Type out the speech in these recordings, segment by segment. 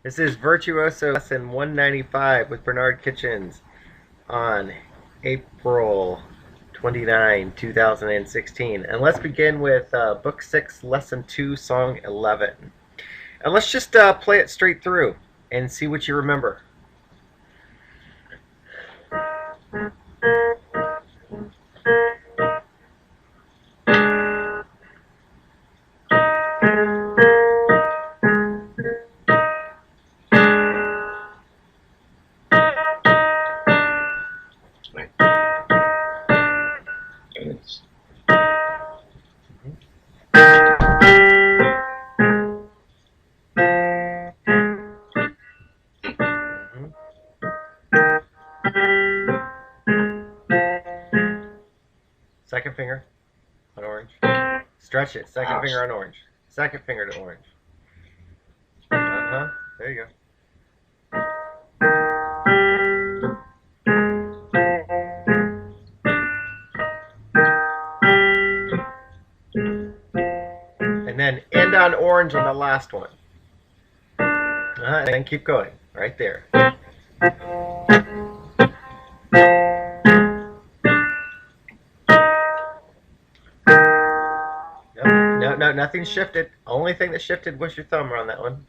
This is Virtuoso lesson 195 with Bernard Kitchens on April 29, 2016. And let's begin with Book 6, Lesson 2, Song 11. And let's just play it straight through and see what you remember. Second finger on orange. Stretch it. Second finger on orange. Second finger to orange. There you go. And then end on orange on the last one. And then keep going. Right there. No, nothing shifted. Only thing that shifted was your thumb on that one.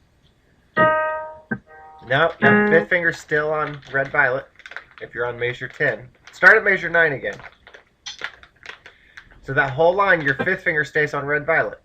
No, fifth finger still on red violet if you're on measure 10. Start at measure 9 again. So that whole line, your fifth finger stays on red violet.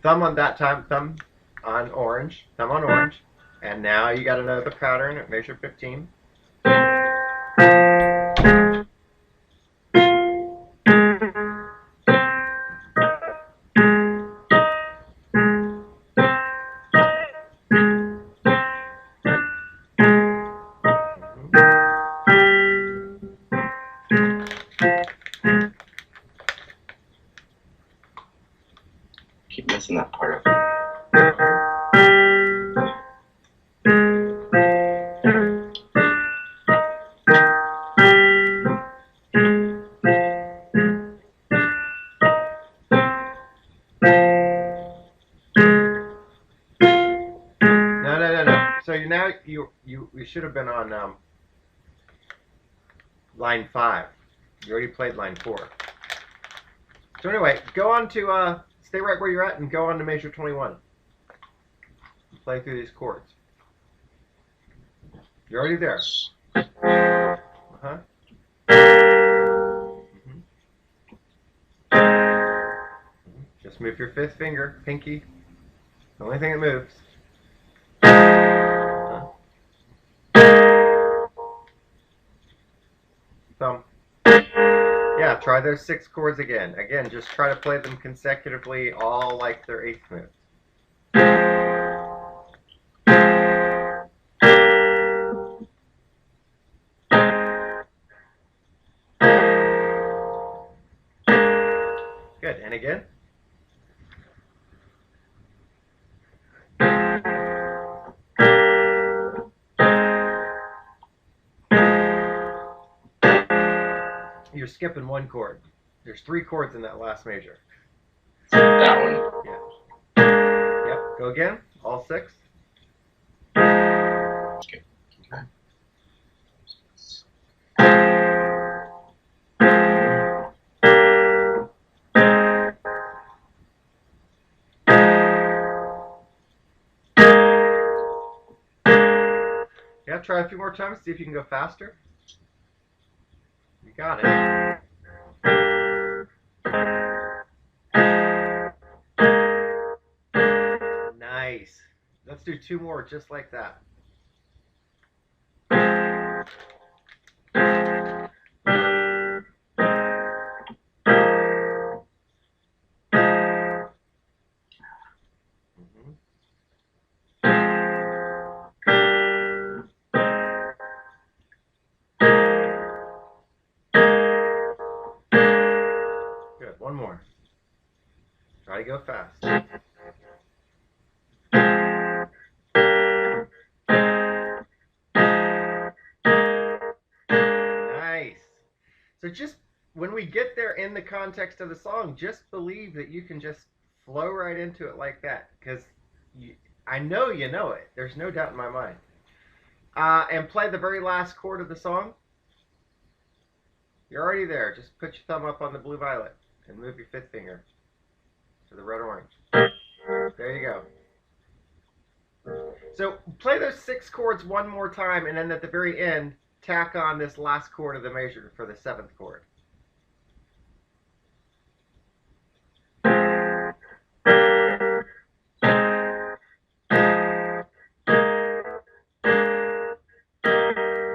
Thumb on that time, thumb on orange, and now you got another pattern at measure 15. Keep missing that part of it. No. So you should have been on line 5. You already played line 4. So anyway, go on to stay right where you're at and go on to measure 21. Play through these chords. You're already there. Just move your fifth finger, pinky. The only thing that moves. Thumb. Yeah, try those 6 chords again. Again, just try to play them consecutively, all like their 8th moves. Good, and again. You're skipping one chord. There's 3 chords in that last measure. That one? Yeah. Yep, go again. All 6. Okay. Yeah, try a few more times, see if you can go faster. You got it. Nice. Let's do 2 more just like that. One more. Try to go fast. Nice. So just when we get there in the context of the song, just believe that you can just flow right into it like that, because I know you know it. There's no doubt in my mind. And play the very last chord of the song. You're already there. Just put your thumb up on the blue violet and move your fifth finger to the red orange. There you go. So play those 6 chords one more time, and then at the very end, tack on this last chord of the measure for the 7th chord.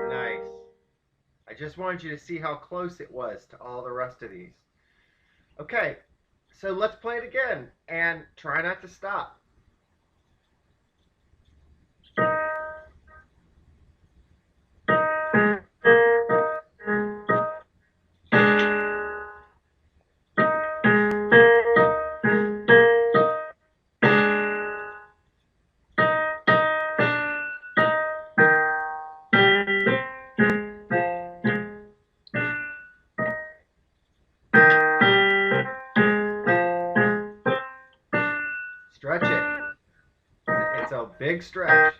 Nice. I just wanted you to see how close it was to all the rest of these. Okay, so let's play it again, and try not to stop. Stretch it. It's a big stretch.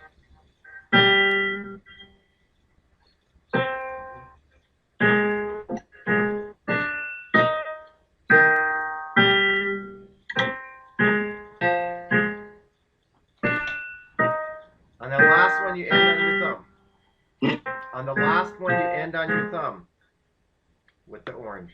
On the last one, you end on your thumb. On the last one, you end on your thumb with the orange.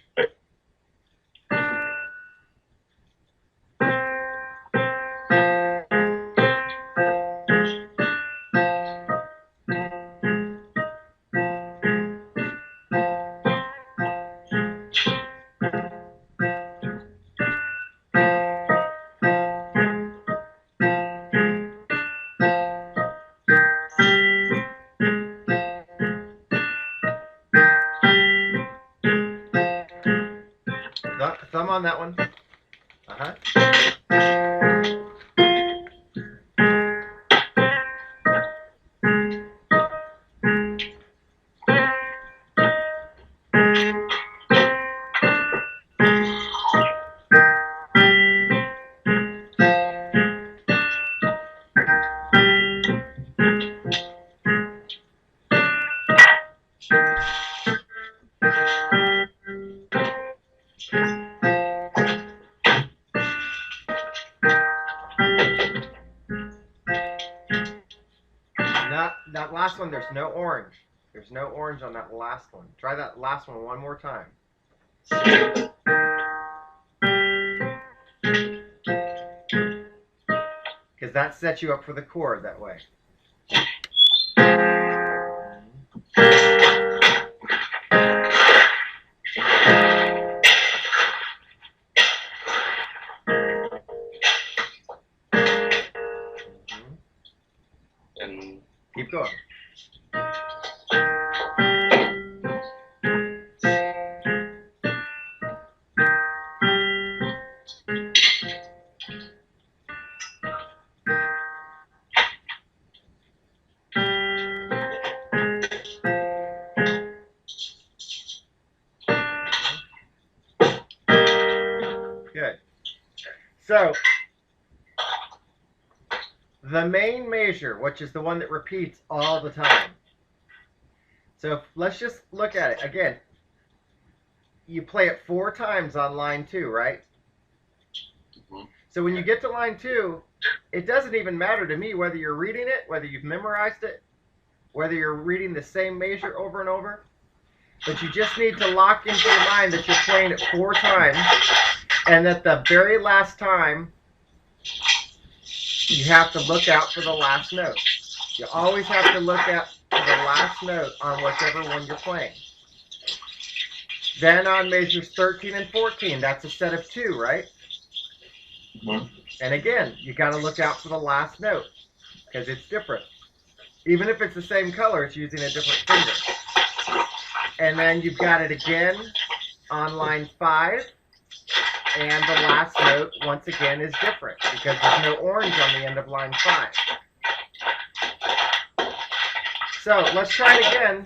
Thumb on that one. Uh-huh. That last one, there's no orange. There's no orange on that last one. Try that last one more time. Because that sets you up for the chord that way. And keep going. Good. So, the main measure, which is the one that repeats all the time. So let's just look at it. Again, you play it 4 times on line 2, right? Mhm. So when you get to line 2, it doesn't even matter to me whether you're reading it, whether you've memorized it, whether you're reading the same measure over and over. But you just need to lock into your mind that you're playing it 4 times, and that the very last time, you have to look out for the last note. You always have to look out for the last note on whichever one you're playing. Then on measures 13 and 14, that's a set of 2, right? Mhm. And again, you got to look out for the last note because it's different. Even if it's the same color, it's using a different finger. And then you've got it again on line 5. And the last note, once again, is different because there's no orange on the end of line 5. So let's try it again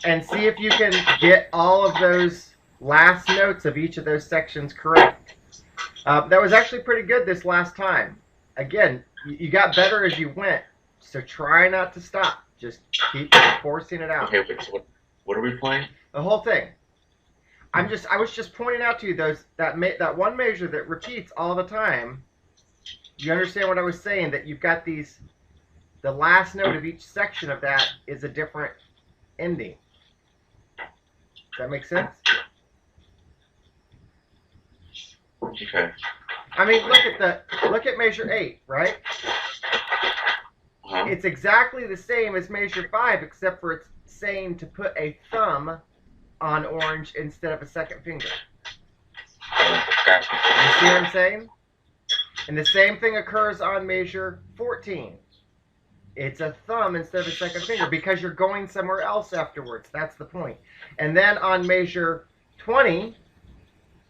and see if you can get all of those last notes of each of those sections correct. That was actually pretty good this last time. Again, you got better as you went, so try not to stop. Just keep forcing it out. Okay, wait, so what are we playing? The whole thing. I was just pointing out to you that one measure that repeats all the time. You understand what I was saying? That you've got these. The last note of each section of that is a different ending. Does that make sense? Okay. I mean, look at measure 8, right? Uh-huh. It's exactly the same as measure 5, except for it's saying to put a thumb on orange instead of a second finger. Gotcha. You see what I'm saying? And the same thing occurs on measure 14. It's a thumb instead of a second finger because you're going somewhere else afterwards. That's the point. And then on measure 20,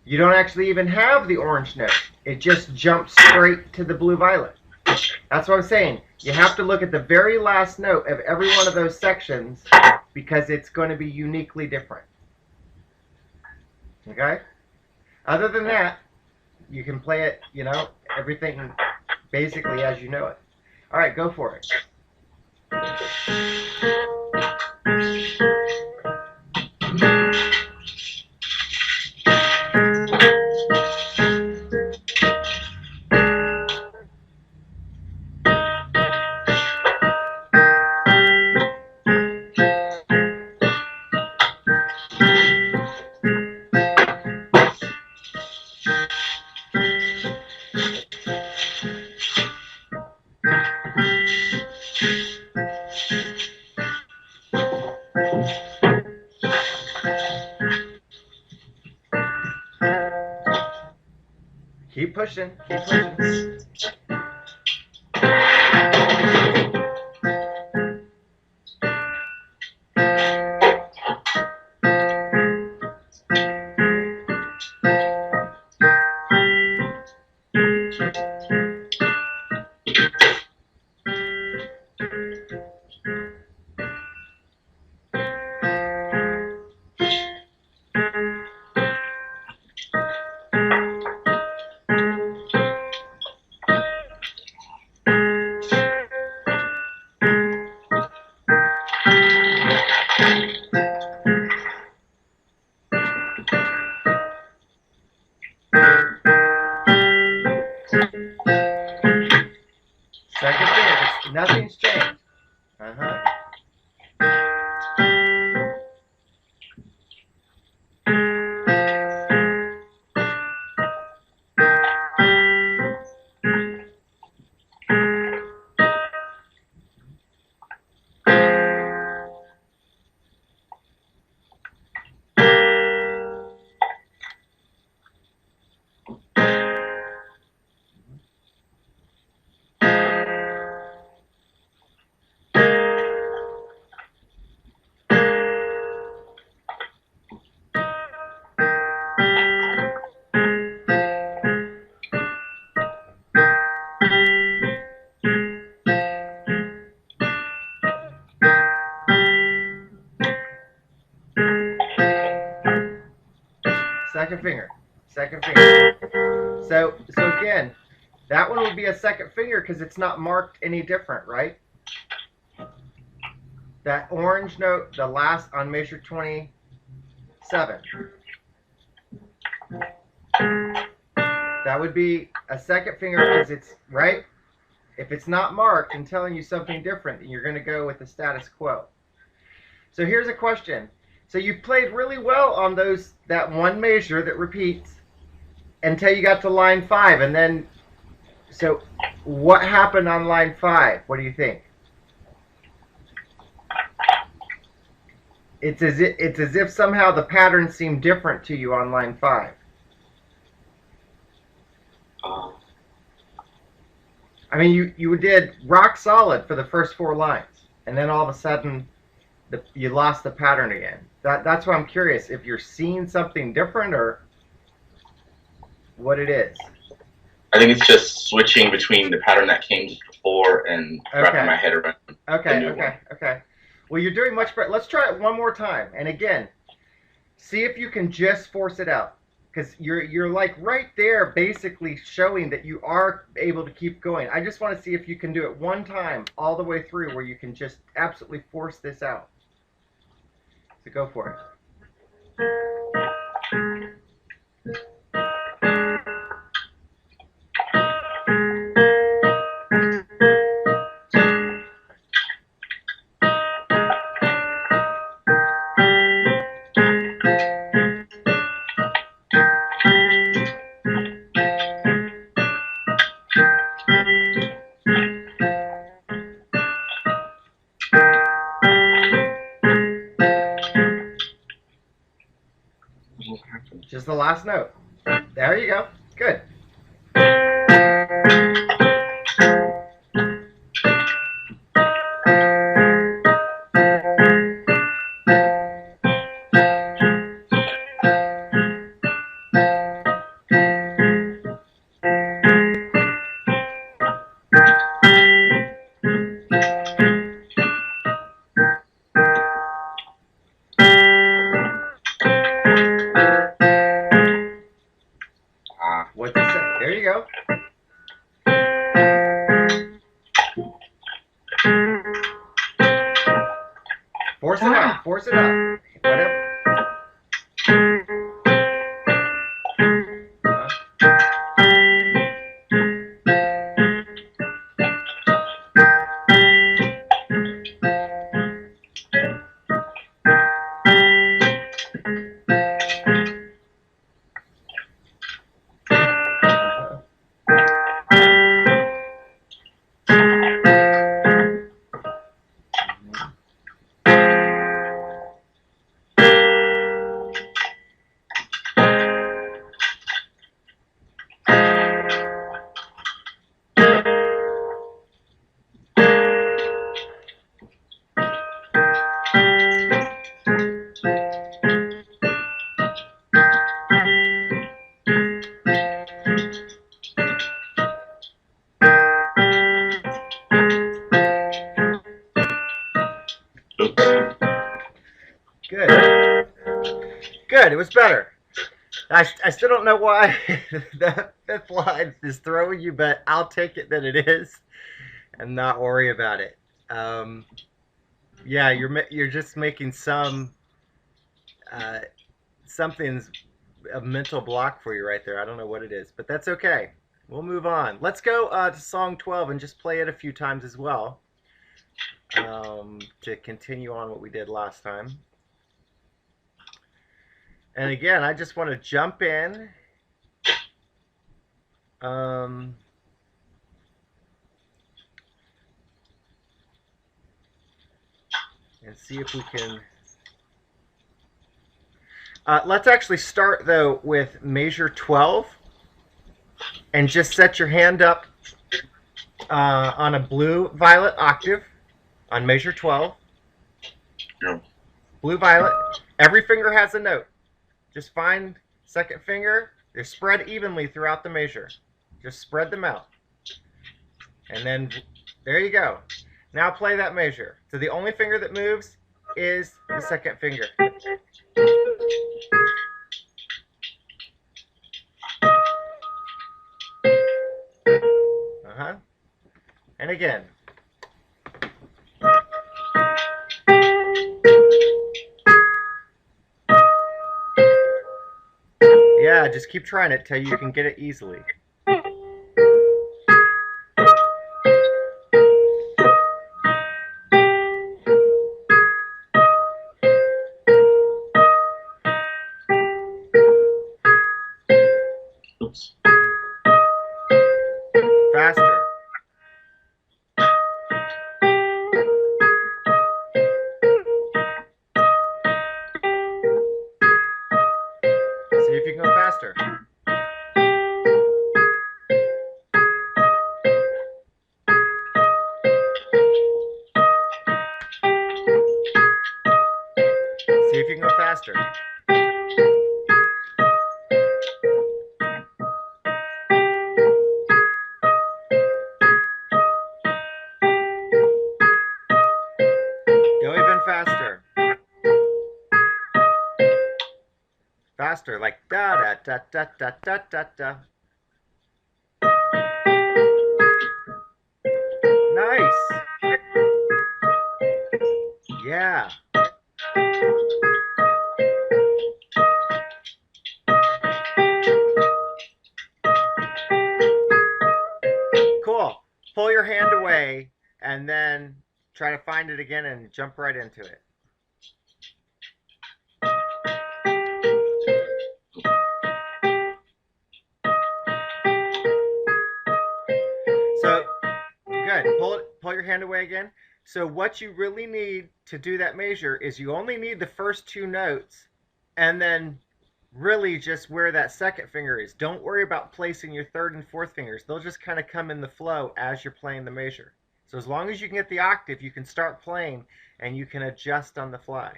you don't actually even have the orange note. It just jumps straight to the blue-violet. That's what I'm saying. You have to look at the very last note of every one of those sections because it's going to be uniquely different. Okay? Other than that, you can play it, you know, everything basically as you know it. All right, go for it. Keep pushing. Keep pushing. Second finger. Nothing's changed. Uh-huh. Second finger. Second finger. So again, that one would be a second finger because it's not marked any different, right? That orange note, the last on measure 27. That would be a second finger because it's, right? If it's not marked and telling you something different, then you're going to go with the status quo. So here's a question. So you played really well on that one measure that repeats until you got to line 5, and then, so what happened on line 5? What do you think? It's as if somehow the pattern seemed different to you on line 5. I mean, you did rock solid for the first 4 lines, and then all of a sudden you lost the pattern again. That's why I'm curious if you're seeing something different or. what it is. I think it's just switching between the pattern that came just before and wrapping my head around the new one. Okay. Well, you're doing much better. Let's try it one more time. And again, see if you can just force it out. Because you're like right there basically showing that you are able to keep going. I just want to see if you can do it one time all the way through where you can just absolutely force this out. So go for it. Just the last note. There you go. Good. What's it say? There you go. Force it out. Force it out. Whatever. Good. Good. It was better. I still don't know why the fifth line is throwing you, but I'll take it that it is and not worry about it. Yeah, you're just making something's a mental block for you right there. I don't know what it is, but that's okay. We'll move on. Let's go to song 12 and just play it a few times as well to continue on what we did last time. And again, I just want to jump in. And see if we can. Let's actually start though with measure 12, and just set your hand up on a blue-violet octave on measure 12. Yeah. Blue-violet. Every finger has a note. Just find second finger. They're spread evenly throughout the measure. Just spread them out. And then there you go. Now play that measure. So the only finger that moves is the second finger. And again. Yeah, just keep trying it till you can get it easily. Oops. Faster. See if you can go faster. See if you can go faster. faster, like da da da da da da da da. Nice. Yeah. Cool. Pull your hand away and then try to find it again and jump right into it. So, good. Pull your hand away again. So what you really need to do that measure is you only need the first two notes and then really just where that second finger is. Don't worry about placing your third and fourth fingers. They'll just kind of come in the flow as you're playing the measure. So as long as you can get the octave, you can start playing and you can adjust on the fly.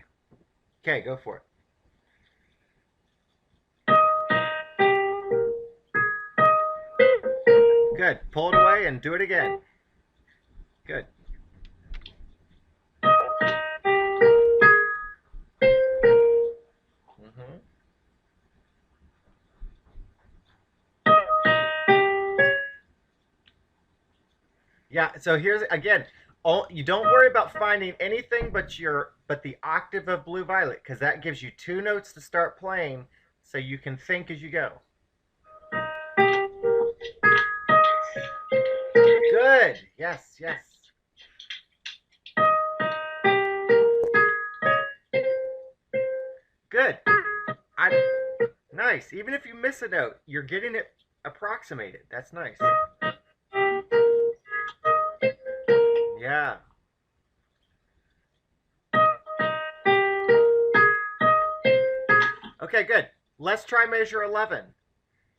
Okay, go for it. Good. Pull it away and do it again. Good. Yeah, so here's again, you don't worry about finding anything but the octave of blue violet, because that gives you two notes to start playing so you can think as you go. Good. Yes, yes. Good. Nice. Even if you miss a note, you're getting it approximated. That's nice. Yeah. Okay, good. Let's try measure 11.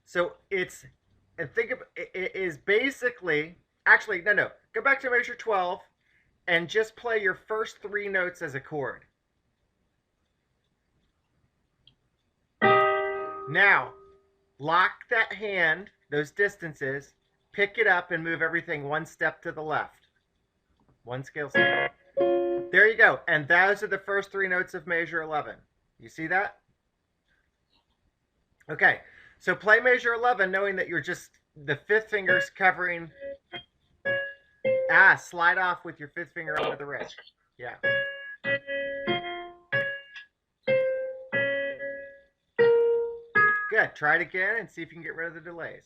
So think of it is basically, actually, no. Go back to measure 12 and just play your first three notes as a chord. Now, lock that hand, those distances, pick it up and move everything one step to the left. One scale step. There you go. And those are the first three notes of measure 11. You see that? Okay. So play measure 11 knowing that you're just, the fifth finger's covering. Slide off with your fifth finger onto the wrist. Yeah. Good. Try it again and see if you can get rid of the delays.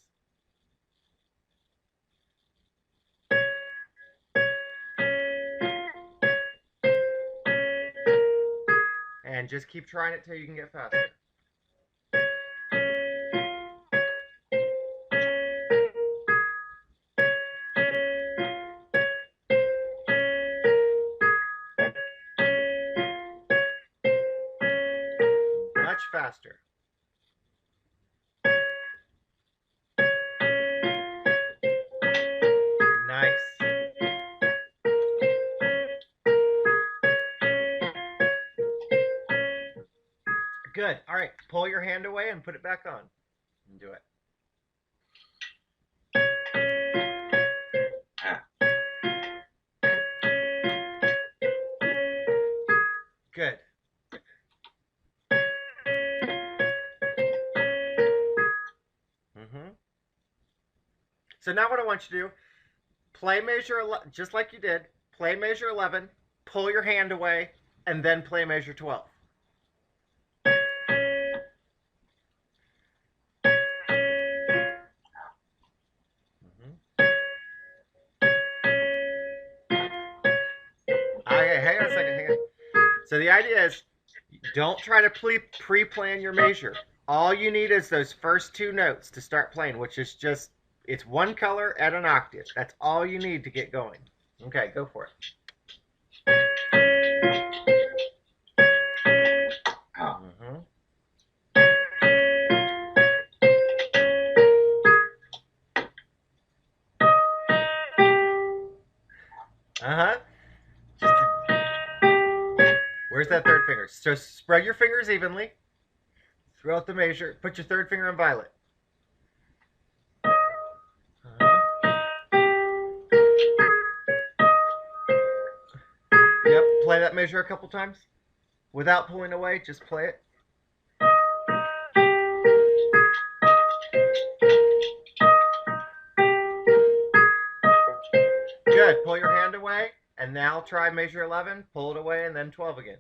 And just keep trying it till you can get faster. Much faster. Nice. Good. All right. Pull your hand away and put it back on. And do it. Good. So now what I want you to do, play measure 11, just like you did. Play measure 11, pull your hand away, and then play measure 12. Okay, hang on a second, hang on. So the idea is, don't try to pre-plan your measure. All you need is those first two notes to start playing, which is just, it's one color at an octave. That's all you need to get going. Okay, go for it. Where's that third finger? So spread your fingers evenly throughout the measure. Put your third finger on violet. Yep, play that measure a couple times. Without pulling away, just play it. away, and now try measure 11, pull it away, and then 12 again.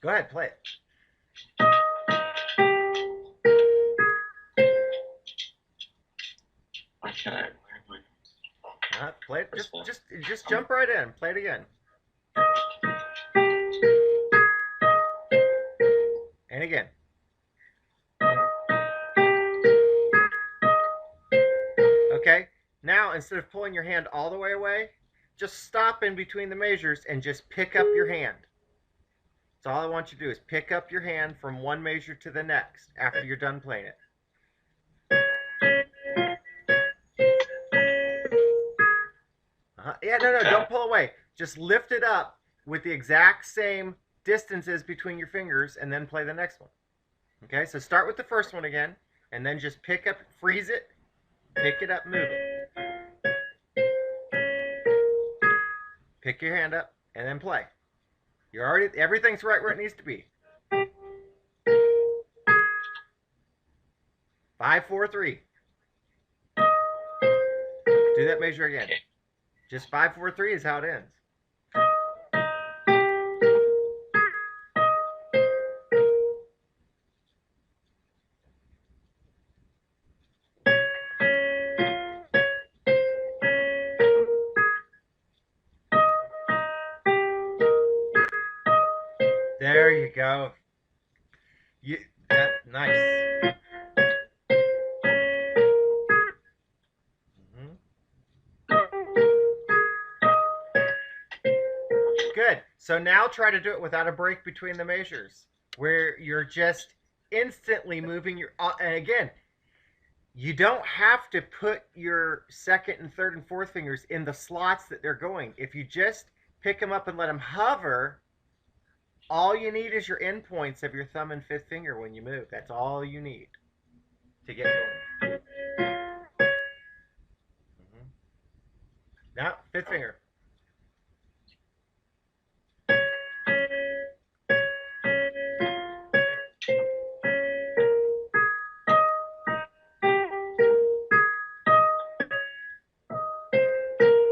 Go ahead, play it. Why can't I? Play it. Just jump right in. Play it again. And again. Okay. Now, instead of pulling your hand all the way away, just stop in between the measures and just pick up your hand. That's all I want you to do is pick up your hand from one measure to the next after you're done playing it. Yeah, no, don't pull away. Just lift it up with the exact same distances between your fingers and then play the next one. Okay, so start with the first one again, and then just pick up, freeze it, pick it up, move it. Pick your hand up, and then play. You're already, everything's right where it needs to be. 5, 4, 3. Do that measure again. Just 5, 4, 3 is how it ends. There you go. That's nice. Good. So now try to do it without a break between the measures, where you're just instantly moving your. And again, you don't have to put your second and third and fourth fingers in the slots that they're going. If you just pick them up and let them hover, all you need is your endpoints of your thumb and fifth finger when you move. That's all you need to get going. Now, fifth finger.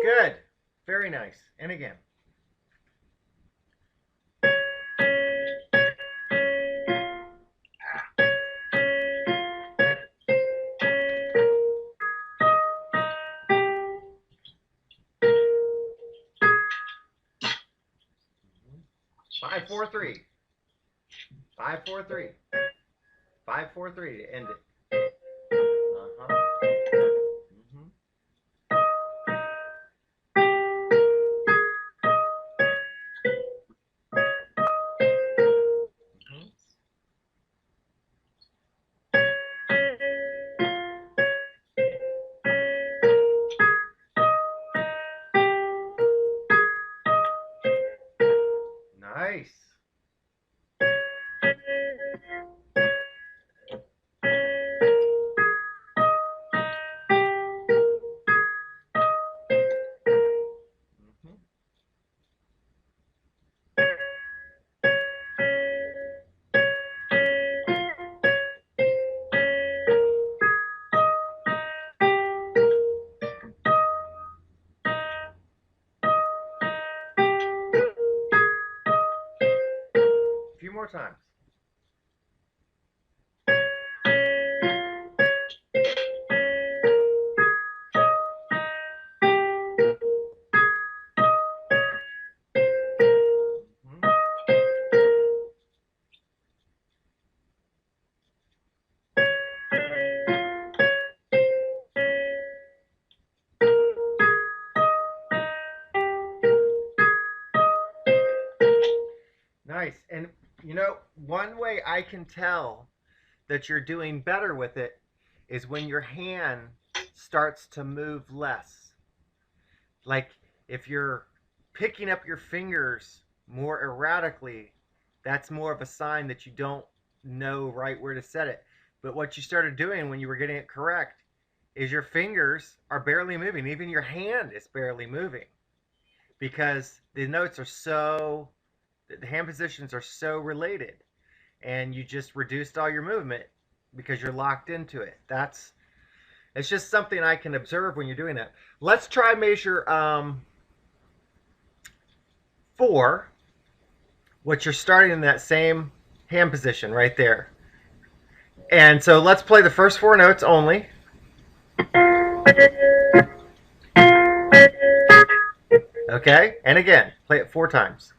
Good. Very nice. And again. Five, 4, 3. 5, 4, 3. 5, 4, 3 to end it. Nice. A few more times. Nice. And you know, one way I can tell that you're doing better with it is when your hand starts to move less. Like if you're picking up your fingers more erratically, that's more of a sign that you don't know right where to set it. But what you started doing when you were getting it correct is your fingers are barely moving. Even your hand is barely moving. because the notes are so, the hand positions are so related, and you just reduced all your movement because you're locked into it. It's just something I can observe when you're doing that. Let's try measure 4, which you're starting in that same hand position right there. And so let's play the first 4 notes only. Okay, and again, play it 4 times.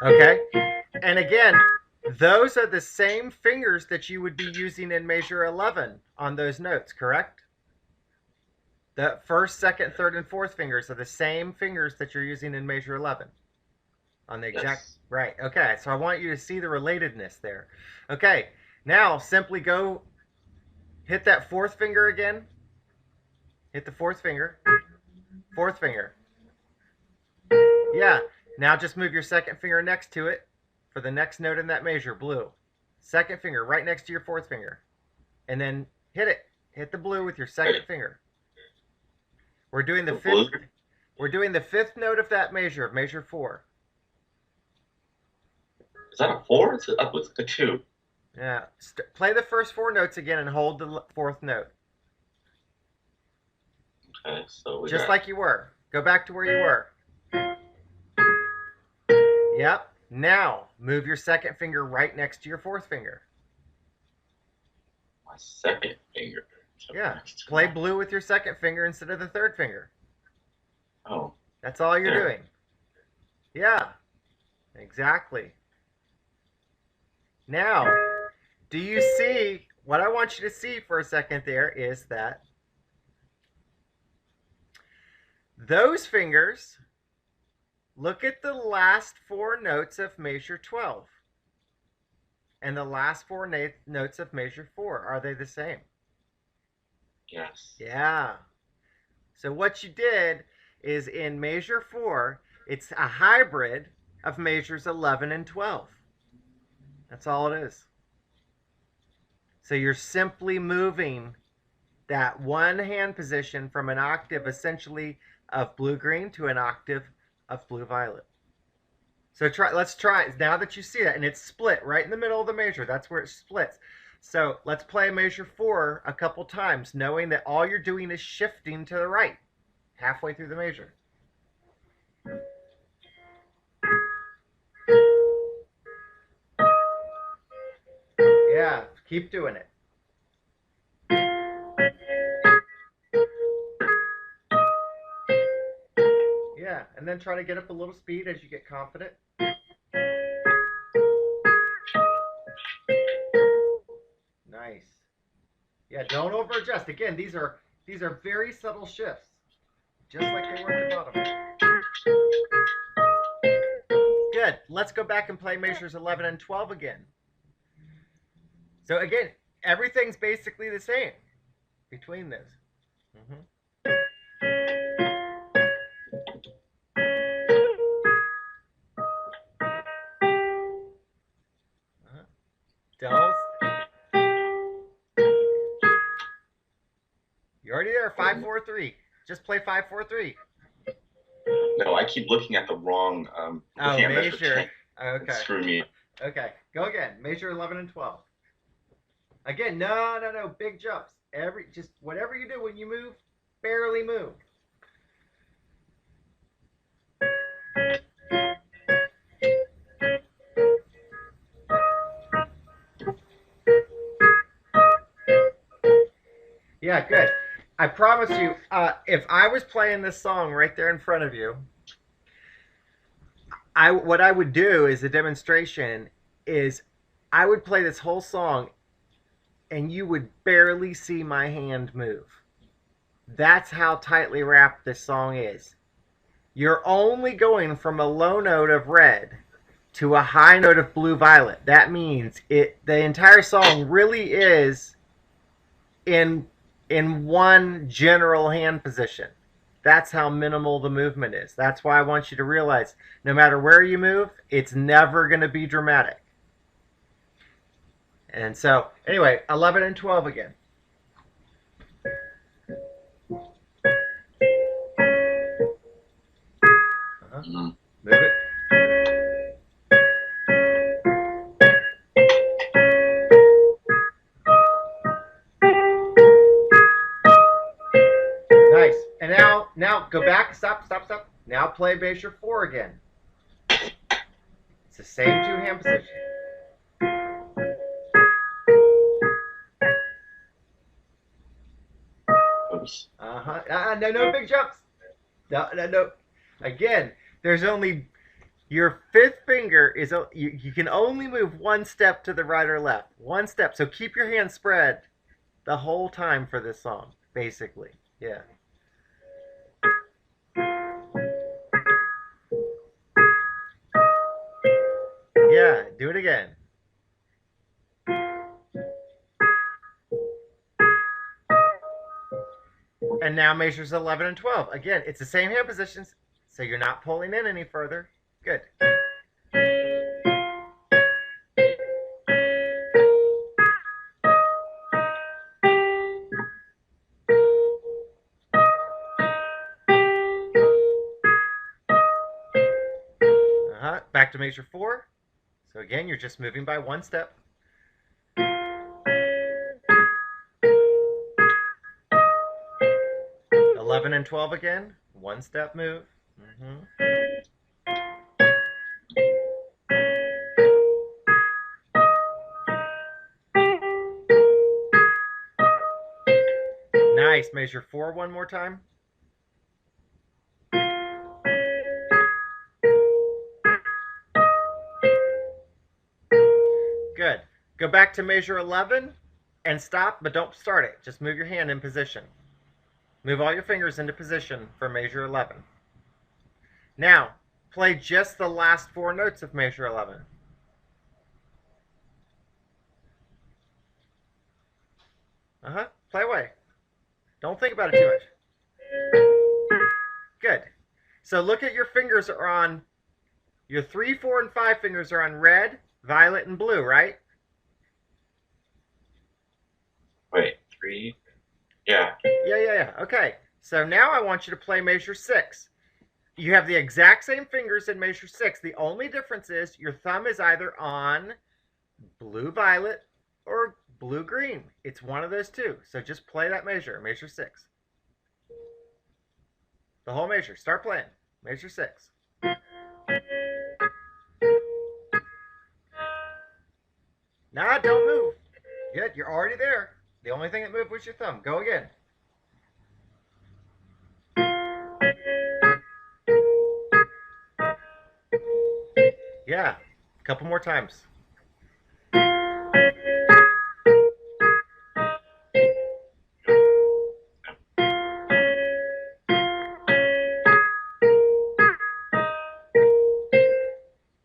Okay, and again, those are the same fingers that you would be using in measure 11 on those notes, correct? The first, second, third, and fourth fingers are the same fingers that you're using in measure 11 on the exact, yes. Right. Okay, so I want you to see the relatedness there. Okay, now simply go hit that fourth finger again. Hit the fourth finger. Fourth finger. Yeah, now just move your second finger next to it for the next note in that measure, blue. Second finger right next to your fourth finger. And then hit it. Hit the blue with your second finger. We're doing the fifth. We're doing the fifth note of that measure, measure 4. Is that a 4? It's a 2. Yeah. Play the first 4 notes again and hold the fourth note. Okay, so just like you were. Go back to where you were. Yep. Now move your second finger right next to your fourth finger. My second finger. Yeah. Play blue with your second finger instead of the third finger. Oh. That's all you're doing. Yeah. Exactly. Now, do you see, what I want you to see for a second there is that those fingers, look at the last 4 notes of measure 12 and the last 4 notes of measure 4. Are they the same? Yes. Yeah. So what you did is in measure 4, it's a hybrid of measures 11 and 12. That's all it is. So you're simply moving that one hand position from an octave essentially of blue-green to an octave of blue-violet. So let's try, now that you see that, and it's split right in the middle of the measure, that's where it splits. So let's play measure 4 a couple times, knowing that all you're doing is shifting to the right, halfway through the measure. Yeah, keep doing it. Yeah, and then try to get up a little speed as you get confident. Nice. Yeah, don't over adjust. Again, these are very subtle shifts, just like they were at the bottom. Good. Let's go back and play measures 11 and 12 again. So again, everything's basically the same between those. Don't. You're already there. 5, 4, 3. Just play 5, 4, 3. No, I keep looking at the wrong. Measure. Okay. Screw me. Okay, go again. Measure 11 and 12. Again, no, big jumps. Just whatever you do when you move, barely move. Yeah, good. I promise you, if I was playing this song right there in front of you, what I would do as a demonstration is I would play this whole song and you would barely see my hand move. That's how tightly wrapped this song is. You're only going from a low note of red to a high note of blue-violet. That means the entire song really is in one general hand position. That's how minimal the movement is. That's why I want you to realize no matter where you move, it's never going to be dramatic. And so, anyway, 11 and 12 again. Move it. Nice. And now go back. Stop. Now play measure 4 again. It's the same two-hand position. Oops. No big jumps. No. Again, there's only your fifth finger is you can only move one step to the right or left. One step. So keep your hand spread the whole time for this song, basically. Yeah. Yeah, do it again. And now measures 11 and 12. Again, it's the same hand positions, so you're not pulling in any further. Good. Back to measure 4. So again, you're just moving by one step. 11 and 12 again. One step move. Nice. Measure 4 one more time. Good. Go back to measure 11 and stop, but don't start it. Just move your hand in position. Move all your fingers into position for measure 11. Now, play just the last 4 notes of measure 11. Play away. Don't think about it too much. Good. So look at your fingers are on, your 3, 4, and 5 fingers are on red, violet, and blue, right? Wait, 3? Yeah. Yeah. Okay. So now I want you to play measure 6. You have the exact same fingers in measure 6. The only difference is your thumb is either on blue-violet or blue-green. It's one of those two. So just play that measure, measure 6. The whole measure. Start playing. Measure 6. Nah, don't move. Good, you're already there. The only thing that moved was your thumb. Go again. Yeah, a couple more times.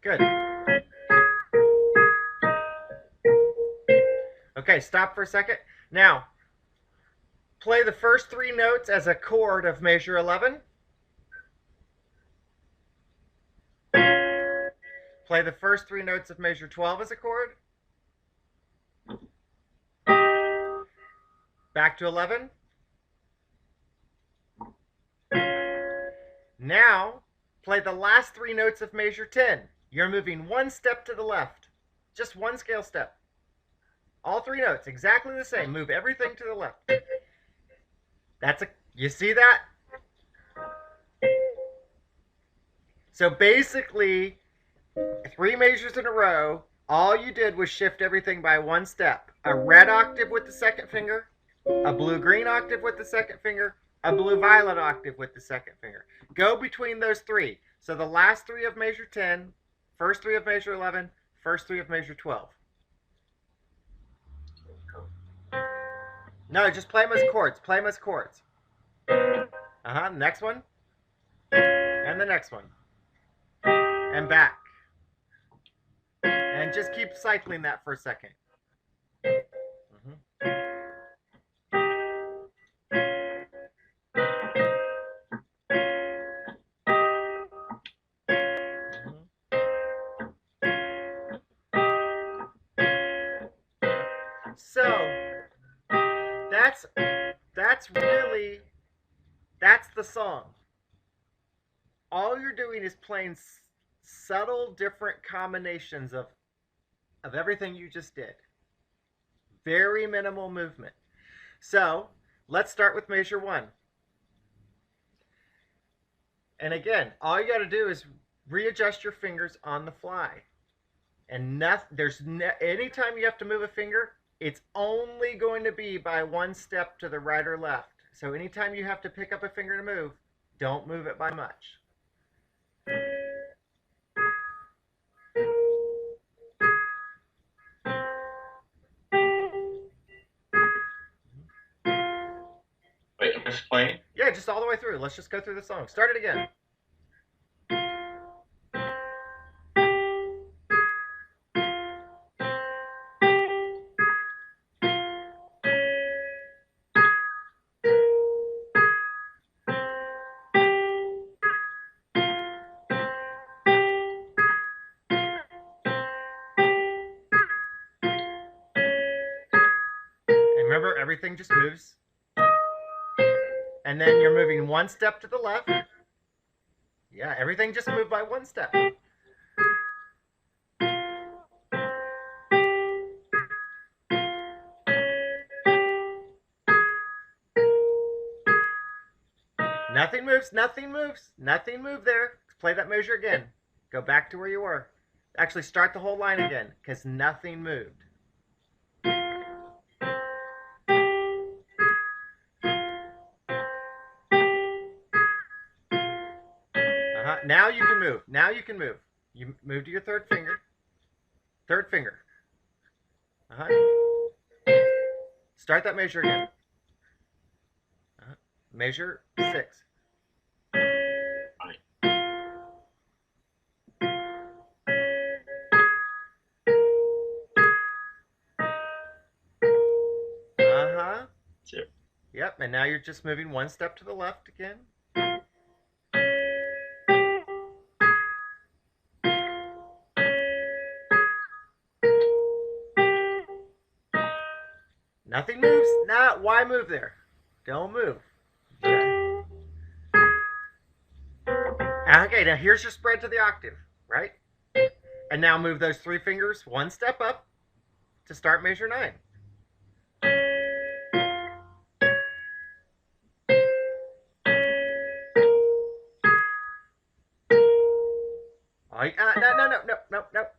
Good. Okay, stop for a second. Now, play the first 3 notes as a chord of measure 11. Play the first 3 notes of measure 12 as a chord. Back to 11. Now, play the last 3 notes of measure 10. You're moving one step to the left. Just one scale step. All 3 notes, exactly the same. Move everything to the left. You see that? So basically, 3 measures in a row, all you did was shift everything by one step. A red octave with the second finger, a blue-green octave with the second finger, a blue-violet octave with the second finger. Go between those 3. So the last 3 of measure 10, first 3 of measure 11, first 3 of measure 12. No, just play them as chords. Play them as chords. Next one. And the next one. And back. And just keep cycling that for a second. that's the song. All you're doing is playing subtle different combinations of everything you just did. Very minimal movement. So let's start with measure 1. And again, all you got to do is readjust your fingers on the fly. And anytime you have to move a finger, it's only going to be by one step to the right or left. So anytime you have to pick up a finger to move, don't move it by much. Wait, I'm just playing? Yeah, just all the way through. Let's just go through the song. Start it again. Remember, everything just moves. And then you're moving one step to the left. Yeah, everything just moved by one step. Nothing moves, nothing moves, nothing moved there. Play that measure again. Go back to where you were. Actually, start the whole line again, because nothing moved. Now you can move. Now you can move. You move to your third finger. Third finger. Start that measure again. Measure 6. Yep, and now you're just moving one step to the left again. Nothing moves. Nah, why move there? Don't move. Okay, now here's your spread to the octave, right? And now move those 3 fingers one step up to start measure 9.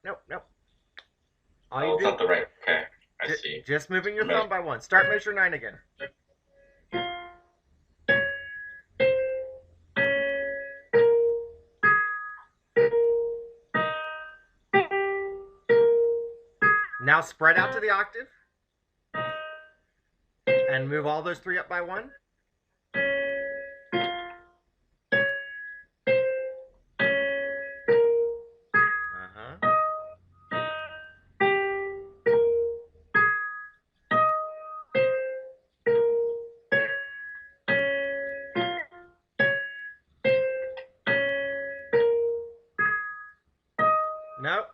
No. Oh, it's not the right. Okay, I see. Just moving your thumb by one. Start measure 9 again. Now spread out to the octave. And move all those 3 up by one.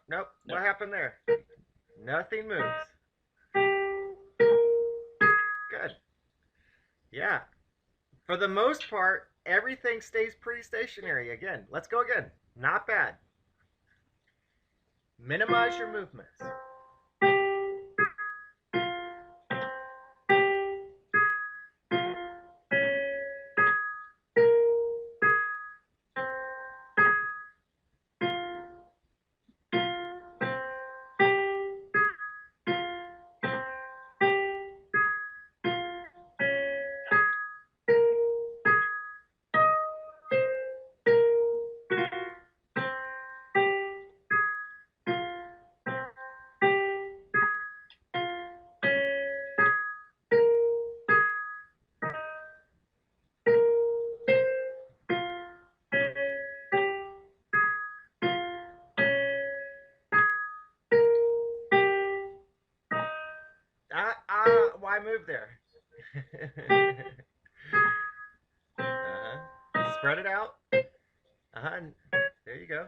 Nope. What happened there? Nothing moves. Good. Yeah. For the most part, everything stays pretty stationary. Again, let's go again. Not bad. Minimize your movements. Why move there? Spread it out. There you go.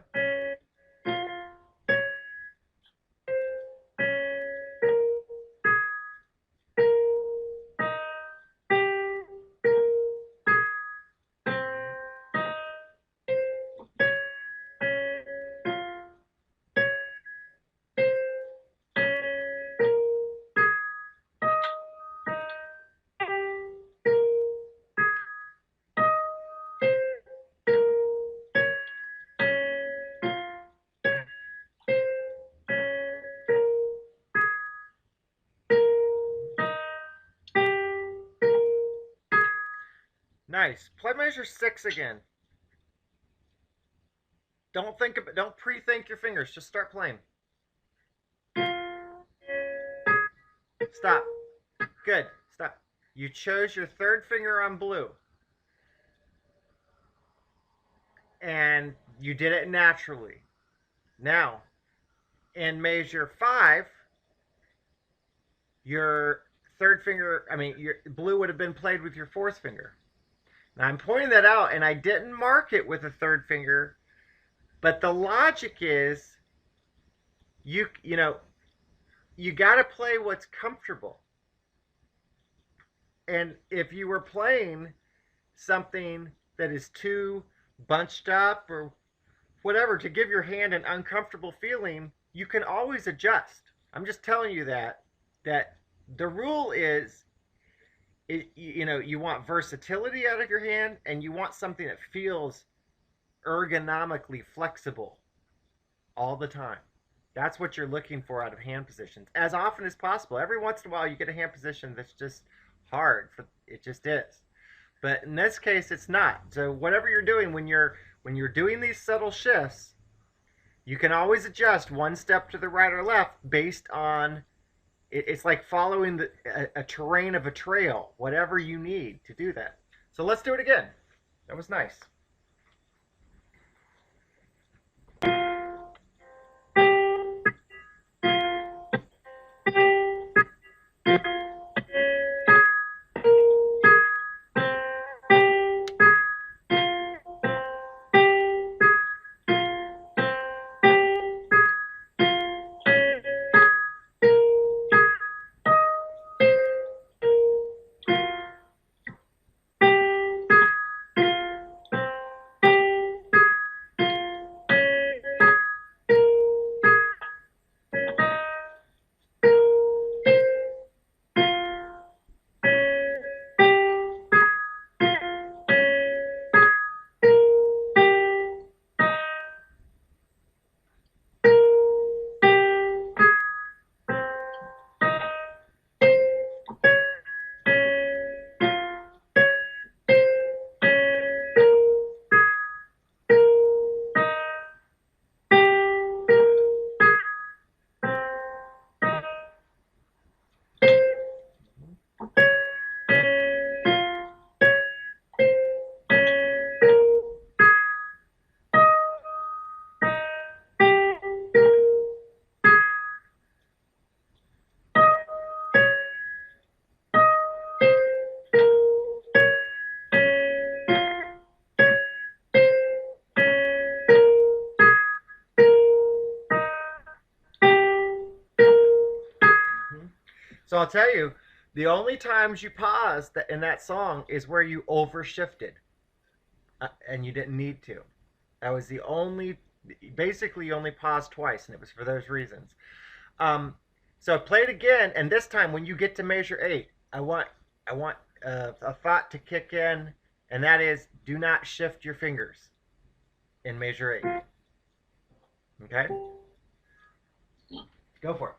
Nice. Play measure 6 again. Don't pre-think your fingers. Just start playing. Stop. Good. Stop. You chose your third finger on blue. And you did it naturally. Now, in measure 5, your third finger, your blue would have been played with your fourth finger. Now, I'm pointing that out, and I didn't mark it with a third finger, but the logic is you got to play what's comfortable. And if you were playing something that is too bunched up or whatever to give your hand an uncomfortable feeling, you can always adjust. I'm just telling you that the rule is, you want versatility out of your hand, and you want something that feels ergonomically flexible all the time. That's what you're looking for out of hand positions, as often as possible. Every once in a while, you get a hand position that's just hard. It just is. But in this case, it's not. So whatever you're doing, when you're doing these subtle shifts, you can always adjust one step to the right or left based on. It's like following a terrain of a trail, whatever you need to do that. So let's do it again. That was nice. So I'll tell you, the only times you paused in that song is where you overshifted, and you didn't need to. That was the only. Basically, you only paused twice, and it was for those reasons. So play it again, and this time when you get to measure 8, I want a thought to kick in, and that is, do not shift your fingers in measure 8. Okay? Go for it.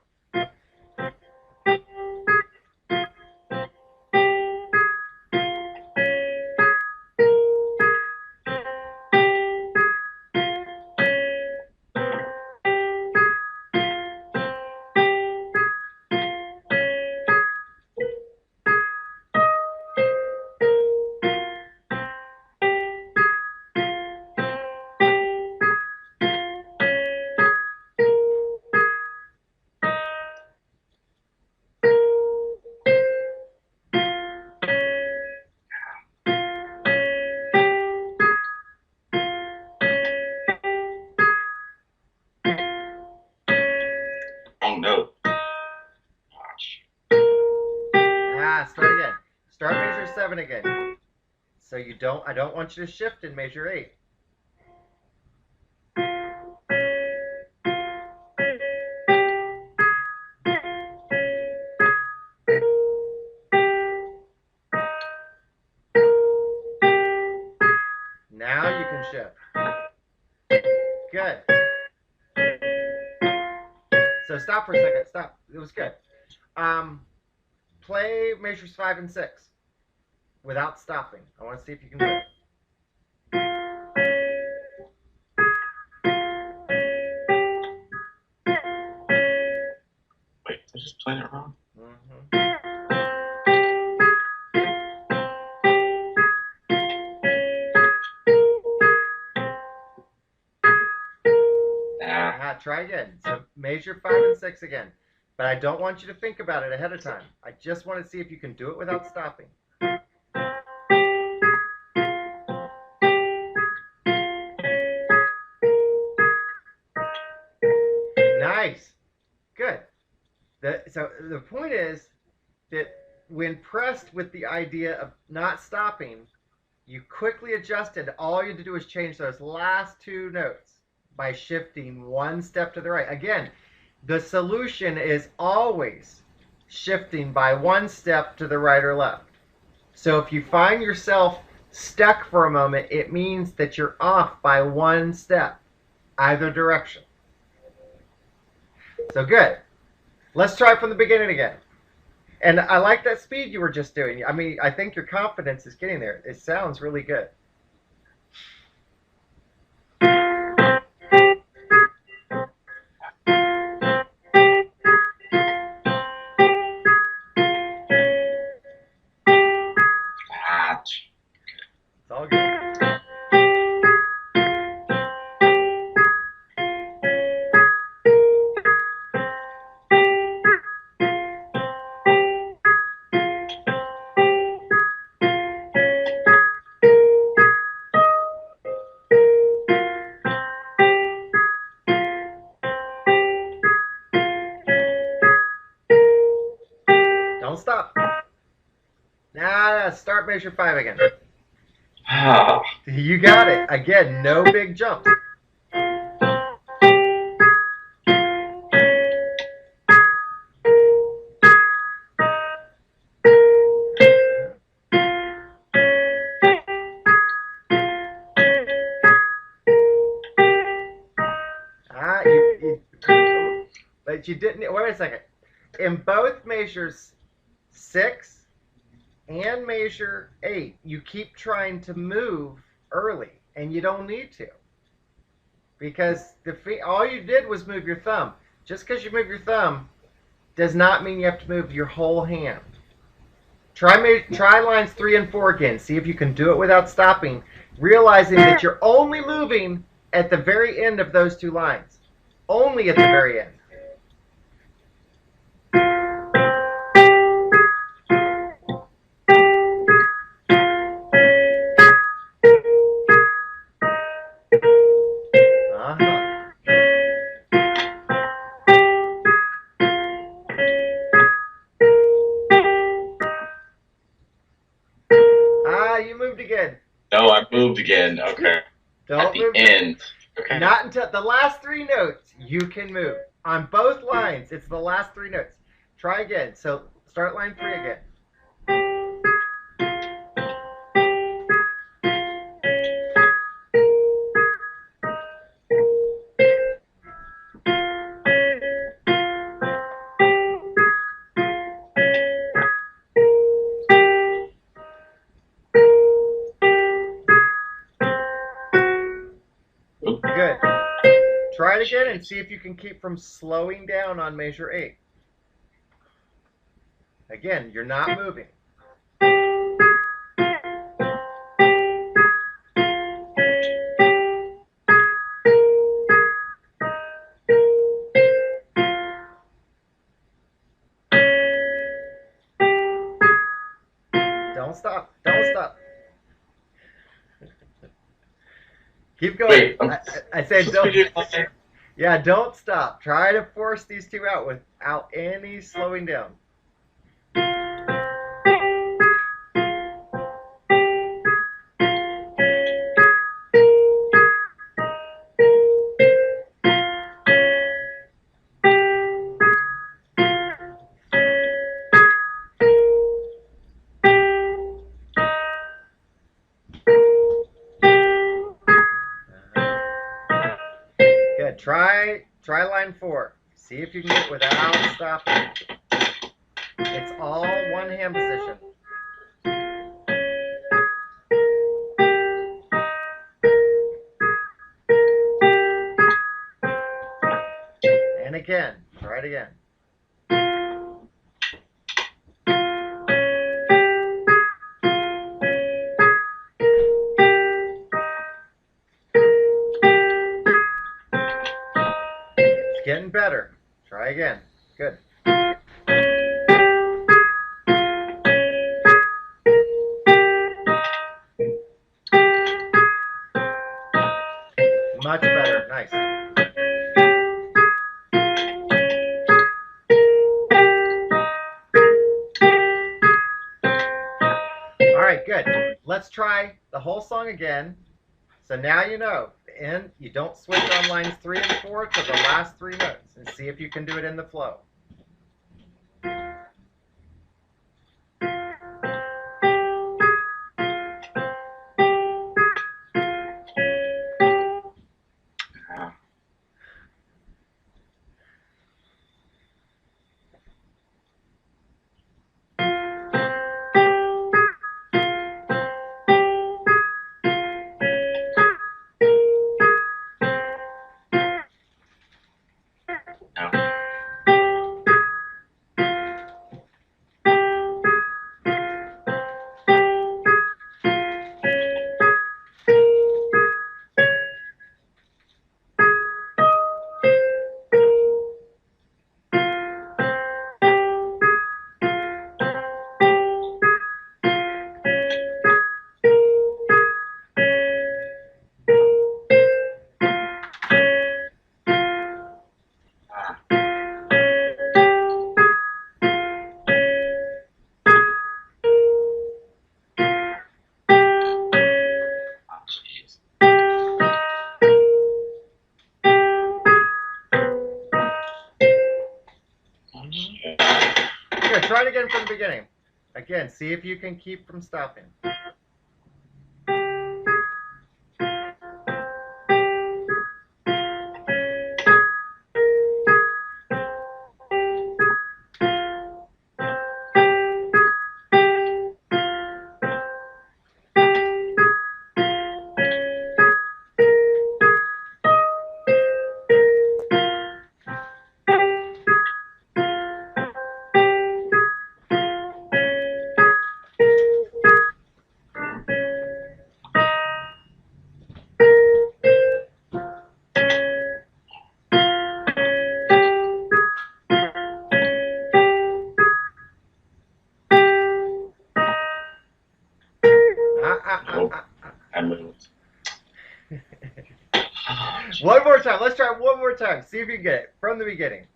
No. Start again. Start measure 7 again. So I don't want you to shift in measure 8. Now you can shift. Good. So stop for a second. Stop. It was good. Play measures 5 and 6. without stopping. I want to see if you can do it. Wait, did I just play it wrong? Try again. So measure 5 and 6 again. But I don't want you to think about it ahead of time. I just want to see if you can do it without stopping. Nice. Good. So the point is that when pressed with the idea of not stopping, you quickly adjusted. All you had to do was change those last 2 notes by shifting 1 step to the right. Again, the solution is always shifting by 1 step to the right or left. So if you find yourself stuck for a moment, it means that you're off by 1 step, either direction. So good. Let's try from the beginning again. And I like that speed you were just doing. I mean, I think your confidence is getting there. It sounds really good. It's all good. Don't stop. Nah, start measure 5 again. You got it. Again, no big jumps. But you didn't. Wait a second. In both measures 6 and measure 8, you keep trying to move early, and you don't need to, because all you did was move your thumb. Just because you move your thumb does not mean you have to move your whole hand. Try lines 3 and 4 again. See if you can do it without stopping, realizing that you're only moving at the very end of those 2 lines. Only at the very end. You moved again. No, I moved again. Okay. Don't at the end. Okay. Not until the last 3 notes you can move. On both lines, it's the last 3 notes. Try again. So start line 3 again. Good. Try it again and see if you can keep from slowing down on measure 8. Again, you're not moving. Don't stop. Don't stop. Keep going. Wait, I said don't. Yeah, don't stop. Try to force these 2 out without any slowing down. Good. Try line 4. See if you can get it without stopping. It's all 1 hand position. again. Try it again. It's getting better. Try again. Good. Much better. Nice. All right, good. Let's try the whole song again. So now you know, and you don't switch on lines 3 and 4 to the last 3 notes, and see if you can do it in the flow. Good. Try it again from the beginning. Again, see if you can keep from stopping. I moved. One more time. Let's try one more time. See if you get it from the beginning.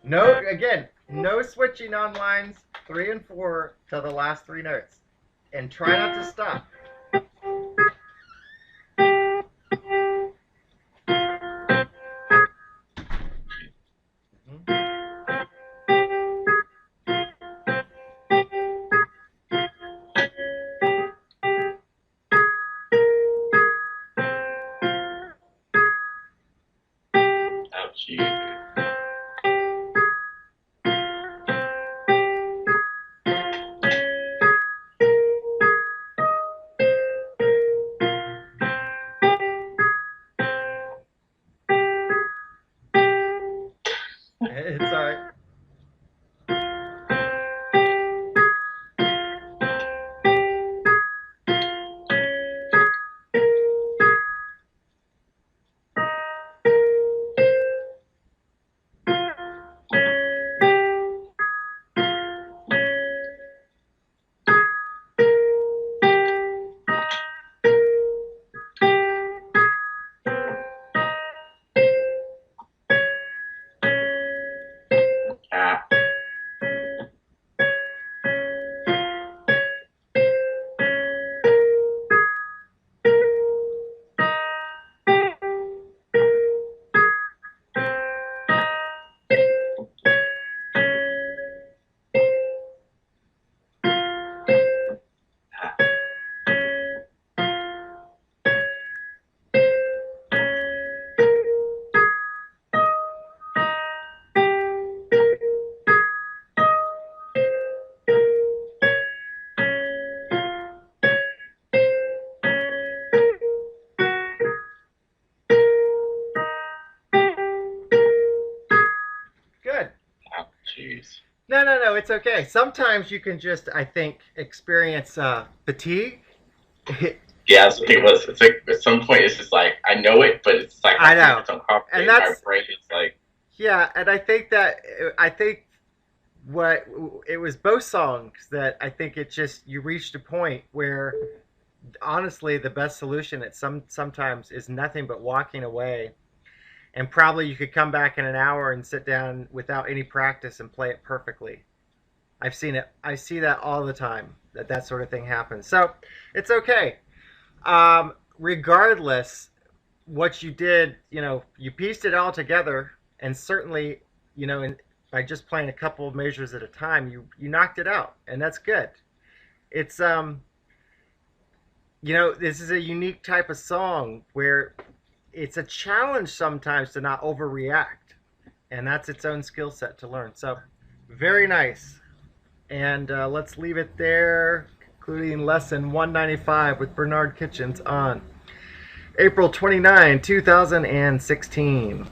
No, again, no switching on lines 3 and 4 to the last 3 notes. And try not to stop. It's all right. apologies. No, it's okay. Sometimes you can just, I think, experience fatigue. Yeah, that's what it was. It's like at some point it's just like I know it, but it's like I know, it's uncomfortable. and My brain is like, yeah, and I think what it was both songs that I think it just you reached a point where honestly the best solution at sometimes is nothing but walking away, and probably you could come back in an hour and sit down without any practice and play it perfectly. I've seen it. I see that all the time. That sort of thing happens. So it's okay. Regardless, what you did, you pieced it all together, and certainly, by just playing a couple of measures at a time, you knocked it out, and that's good. It's this is a unique type of song where it's a challenge sometimes to not overreact, and that's its own skill set to learn. So, very nice. And let's leave it there, concluding lesson 195 with Bernard Kitchens on April 29, 2016.